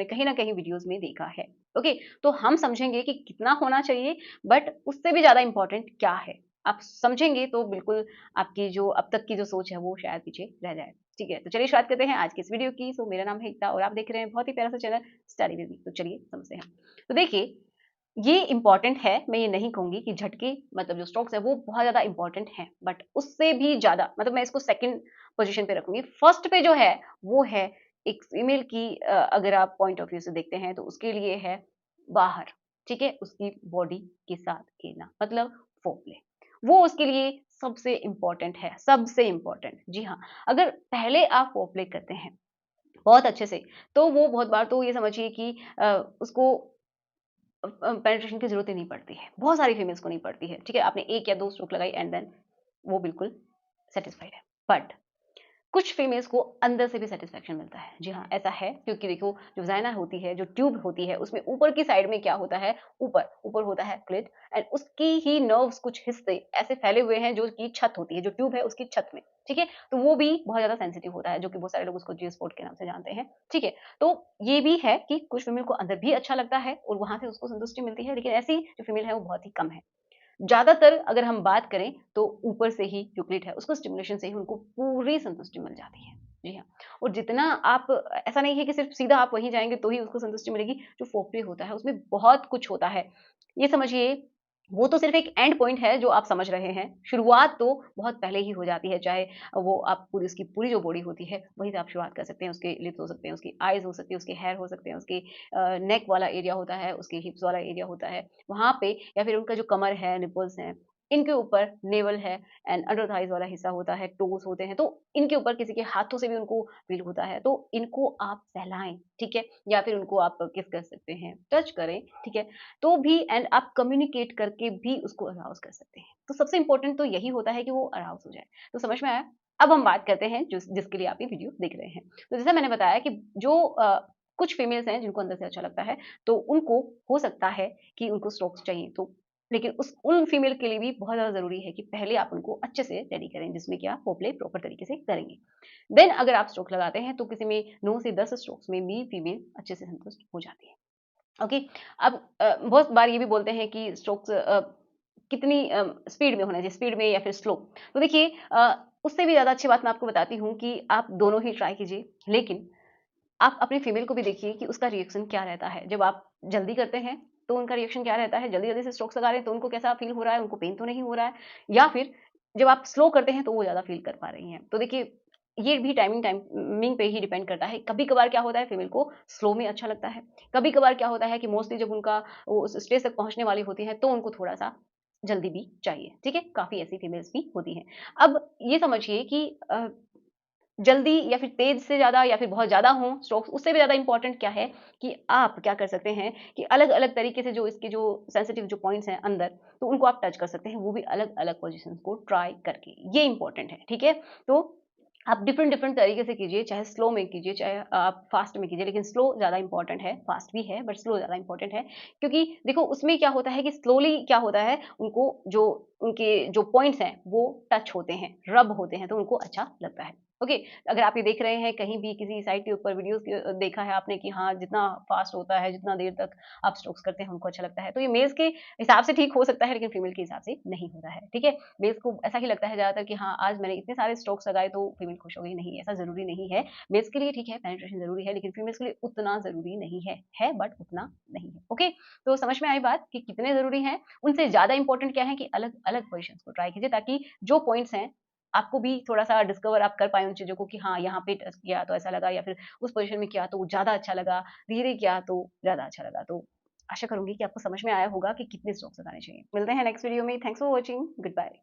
उन्होंने कहीं ना कहीं वीडियोस में देखा है। ओके, तो हम समझेंगे कि कितना होना चाहिए, बट उससे भी ज्यादा इंपॉर्टेंट क्या है। आप समझेंगे तो बिल्कुल आपकी जो अब तक की जो सोच है वो शायद पीछे रह जाए। ठीक है, तो चलिए शुरुआत करते हैं आज की इस वीडियो की। सो मेरा नाम है एकता और आप देख रहे हैं बहुत ही प्यारा सा चैनल स्टडी विद मी। तो चलिए समझते हैं। तो देखिए, ये इम्पोर्टेंट है, मैं ये नहीं कहूँगी कि झटके मतलब जो स्ट्रोक्स है वो बहुत ज़्यादा इम्पोर्टेंट हैं, बट उससे भी ज़्यादा मतलब मैं इसको सेकंड पोज़ीशन पे रखूँगी। फर्स्ट पे जो है वो है एक फीमेल की अगर आप पॉइंट ऑफ व्यू से देखते हैं तो उसके लिए है बाहर, ठीक है? उसकी बॉडी के साथ खेलना मतलब फोरप्ले। वो उसके लिए सबसे इम्पोर्टेंट है, सबसे इम्पोर्टेंट। जी हाँ, अगर पहले आप फोरप्ले करते हैं बहुत अच्छे से, तो वो बहुत बार तो ये समझिए कि उसको पेनिट्रेशन की ज़रूरत ही नहीं पड़ती है। बहुत सारी फीमेल्स को नहीं पड़ती है, ठीक है? आपने 1 या 2 स्ट्रोक लगाई एंड देन वो बिल्कुल सैटिस्फाइड है। बट कुछ फीमेल्स को अंदर से भी सैटिस्फैक्शन मिलता है। जी हाँ, ऐसा है क्योंकि देखो जो वजाइना होती है, जो ट्यूब होती है, उसमें ऊपर की साइड में क्या होता है, ऊपर होता है क्लिट एंड उसकी ही नर्व्स कुछ हिस्से ऐसे फैले हुए हैं जो कि छत होती है, जो ट्यूब है उसकी छत में, ठीक है? तो वो भी बहुत ज़्यादा सेंसिटिव होता है, जो कि बहुत सारे लोग उसको जी स्पॉट के नाम से जानते हैं, ठीक है? तो ये भी है कि कुछ फीमेल को अंदर भी अच्छा लगता है और वहाँ से उसको संतुष्टि मिलती है, लेकिन ऐसी जो फीमेल है वो बहुत ही कम है। ज़्यादातर अगर हम बात करें तो ऊपर से ही जो क्लिट है उसको स्टिमुलेशन से ही उनको पूरी संतुष्टि मिल जाती है। जी हाँ, और जितना आप ऐसा नहीं है कि सिर्फ़ सीधा आप वहीं जाएँगे तो ही उसको संतुष्टि मिलेगी, जो फोरप्ले होता है उसमें बहुत कुछ होता है। ये समझिए वो तो सिर्फ़ एक एंड पॉइंट है जो आप समझ रहे हैं, शुरुआत तो बहुत पहले ही हो जाती है, चाहे वो आप पूरी उसकी पूरी जो बॉडी होती है वहीं से आप शुरुआत कर सकते हैं, उसके लिप्स हो सकते हैं, उसकी आइज़ हो सकती है, उसके हेयर हो सकते हैं, उसके नेक वाला एरिया होता है, उसके हिप्स वाला एरिया होता है, वहाँ पे या फिर उनका जो कमर है, निपल्स हैं, इनके ऊपर नेवल है एंड अंडर थाइज़ वाला हिस्सा होता है, टोज़ होते हैं, तो इनके ऊपर किसी के हाथों से भी उनको फ़ील होता है, तो इनको आप सहलाएँ, ठीक है? या फिर उनको आप किस कर सकते हैं, टच करें, ठीक है? तो भी एंड आप कम्युनिकेट करके भी उसको अराउज़ कर सकते हैं। तो सबसे इम्पोर्टेंट तो यही होता है कि वो अराउज़ हो जाए। तो समझ में आया? अब हम बात करते हैं जिसके लिए आप ये वीडियो देख रहे हैं। तो जैसा मैंने बताया कि जो कुछ फीमेल्स हैं जिनको अंदर से अच्छा लगता है, तो उनको हो सकता है कि उनको स्ट्रोक्स चाहिए, तो लेकिन उन फीमेल के लिए भी बहुत ज़्यादा ज़रूरी है कि पहले आप उनको अच्छे से रेडी करें, जिसमें कि आप फोरप्ले प्रॉपर तरीके से करेंगे। देन अगर आप स्ट्रोक लगाते हैं, तो किसी में 9 से 10 स्ट्रोक्स में भी फीमेल अच्छे से संतुष्ट हो जाती है। ओके, अब बहुत बार ये भी बोलते हैं कि स्ट्रोक्स कितनी स्पीड में होना चाहिए, स्पीड में या फिर स्लो। तो देखिए उससे भी ज़्यादा अच्छी बात मैं आपको बताती हूँ कि आप दोनों ही ट्राई कीजिए, लेकिन आप अपनी फीमेल को भी देखिए कि उसका रिएक्शन क्या रहता है। जब आप जल्दी करते हैं, तो उनका रिएक्शन क्या रहता है, जल्दी-जल्दी से स्ट्रोक्स लगा रहे हैं, तो उनको कैसा फ़ील हो रहा है, उनको पेन तो नहीं हो रहा है, या फिर जब आप स्लो करते हैं, तो वो ज़्यादा फ़ील कर पा रही हैं। तो देखिए, ये भी टाइमिंग पे ही डिपेंड करता है। कभी-कभार क्या होता है, फीमेल को स्लो में अच्छा लगता है। कभी-कभार क्या होता है कि मोस्टली जब उनका वो उस स्टेज तक पहुँचने वाली होती हैं, तो उनको थोड़ा-सा जल्दी भी चाहिए, ठीक है? काफ़ी ऐसी फीमेल्स भी होती हैं। अब ये समझिए कि जल्दी या फिर तेज़ से ज़्यादा या फिर बहुत ज़्यादा हों स्ट्रोक्स, उससे भी ज़्यादा इम्पोर्टेंट क्या है कि आप क्या कर सकते हैं कि अलग-अलग तरीके से जो इसके जो सेंसिटिव जो पॉइंट्स हैं अंदर, तो उनको आप टच कर सकते हैं, वो भी अलग-अलग पोज़ीशंस को ट्राई करके। ये इम्पोर्टेंट है, ठीक है? तो आप डिफरेंट-डिफरेंट तरीके से कीजिए, चाहे स्लो में कीजिए, चाहे आप फ़ास्ट में कीजिए, लेकिन स्लो ज़्यादा इम्पोर्टेंट है, फ़ास्ट भी है, बट स्लो ज़्यादा इम्पोर्टेंट है। क्योंकि देखो उसमें क्या होता है कि स्लोली क्या होता है, उनको जो उनके जो पॉइंट्स हैं, वो टच होते हैं, रब होते हैं, तो उनको अच्छा लगता है। ओके, अगर आप ये देख रहे हैं कहीं भी किसी साइट के ऊपर वीडियोज़ देखा है आपने कि हाँ, जितना फ़ास्ट होता है, जितना देर तक आप स्ट्रोक्स करते हैं, उनको अच्छा लगता है। तो ये मेल्स के हिसाब से ठीक हो सकता है, लेकिन फीमेल के हिसाब से नहीं होता है, ठीक है? मेल्स को ऐसा ही लगता है ज़्यादातर कि हाँ, आज मैंने इतने सारे स्ट्रोक्स लगाए तो फीमेल खुश हो गई, नहीं ऐसा ज़रूरी नहीं है। मेल्स के लिए ठीक है पेनिट्रेशन ज़रूरी है, लेकिन फीमेल्स के लिए उतना ज़रूरी नहीं है बट उतना नहीं है, ओके? तो समझ में आई बात कि कितने ज़रूरी हैं? उनसे ज़्यादा इम्पोर्टेंट क्या है कि अलग-अलग पोज़ीशंस को ट्राई कीजिए ताकि जो पॉइंट्स हैं, आपको भी थोड़ा-सा डिस्कवर आप कर पाएँ उन चीज़ों को कि हाँ, यहाँ पे टच किया तो ऐसा लगा या फिर उस पोज़ीशन में किया तो ज़्यादा अच्छा लगा, धीरे किया तो ज़्यादा अच्छा लगा। तो आशा करूँगी कि आपको समझ में आया होगा कि कितने स्ट्रोक्स लगाने चाहिए। मिलते हैं नेक्स्ट वीडियो में। Thanks for watching. Good bye.